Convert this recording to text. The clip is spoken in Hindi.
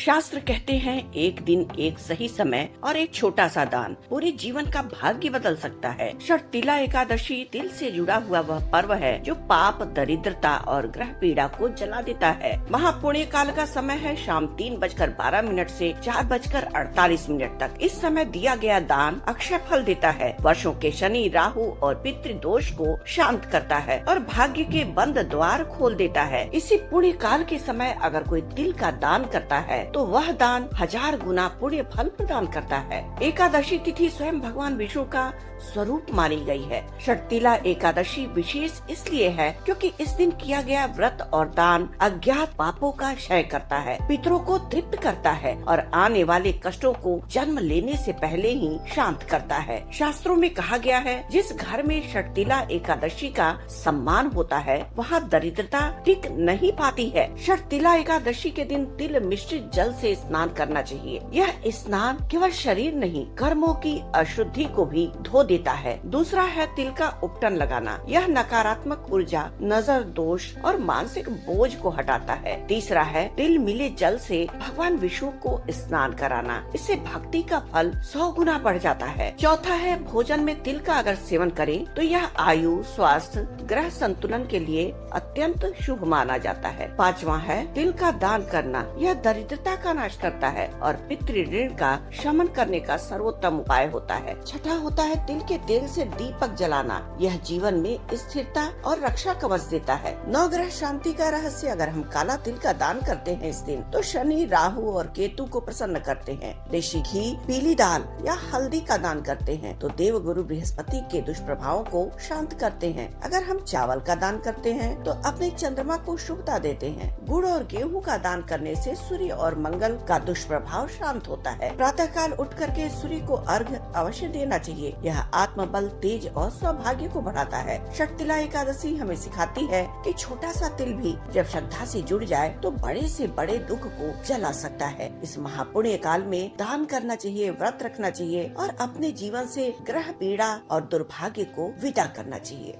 शास्त्र कहते हैं एक दिन एक सही समय और एक छोटा सा दान पूरे जीवन का भाग्य बदल सकता है। षटतिला एकादशी तिल से जुड़ा हुआ वह पर्व है जो पाप, दरिद्रता और ग्रह पीड़ा को जला देता है। महापुण्य काल का समय है शाम 3:12 से 4:48 तक। इस समय दिया गया दान अक्षय फल देता है, वर्षों के शनि, राहु और पितृदोष को शांत करता है और भाग्य के बंद द्वार खोल देता है। इसी पुण्य काल के समय अगर कोई तिल का दान करता है तो वह दान 1000 गुना पुण्य फल प्रदान करता है। एकादशी तिथि स्वयं भगवान विष्णु का स्वरूप मानी गई है। षटतिला एकादशी विशेष इसलिए है क्योंकि इस दिन किया गया व्रत और दान अज्ञात पापों का क्षय करता है, पितरों को तृप्त करता है और आने वाले कष्टों को जन्म लेने से पहले ही शांत करता है। शास्त्रों में कहा गया है जिस घर में षटतिला एकादशी का सम्मान होता है वहाँ दरिद्रता टिक नहीं पाती है। षटतिला एकादशी के दिन तिल मिश्रित जल से स्नान करना चाहिए। यह स्नान केवल शरीर नहीं, कर्मों की अशुद्धि को भी धो देता है। दूसरा है तिल का उपटन लगाना। यह नकारात्मक ऊर्जा, नजर दोष और मानसिक बोझ को हटाता है। तीसरा है तिल मिले जल से भगवान विष्णु को स्नान कराना। इससे भक्ति का फल 100 गुना बढ़ जाता है। चौथा है भोजन में तिल का अगर सेवन करें तो यह आयु, स्वास्थ्य, ग्रह संतुलन के लिए अत्यंत शुभ माना जाता है। पांचवा है तिल का दान करना। यह दरिद्रता का नाश करता है और पितृ ऋण का शमन करने का सर्वोत्तम उपाय होता है। छठा होता है तिल के तेल से दीपक जलाना। यह जीवन में स्थिरता और रक्षा कवच देता है। नवग्रह शांति का रहस्य, अगर हम काला तिल का दान करते हैं इस दिन तो शनि, राहु और केतु को प्रसन्न करते हैं। देशी घी, पीली दाल या हल्दी का दान करते हैं तो देव गुरु बृहस्पति के दुष्प्रभावों को शांत करते हैं। अगर हम चावल का दान करते हैं तो अपने चंद्रमा को शुभता देते हैं। गुड़ और गेहूं का दान करने से सूर्य और मंगल का दुष्प्रभाव शांत होता है। प्रातः काल उठ करके सूर्य को अर्घ्य अवश्य देना चाहिए। यह आत्मबल, तेज और सौभाग्य को बढ़ाता है। षटतिला एकादशी हमें सिखाती है कि छोटा सा तिल भी जब श्रद्धा से जुड़ जाए तो बड़े से बड़े दुख को जला सकता है। इस महापुण्य काल में दान करना चाहिए, व्रत रखना चाहिए और अपने जीवन से ग्रह पीड़ा और दुर्भाग्य को विदा करना चाहिए।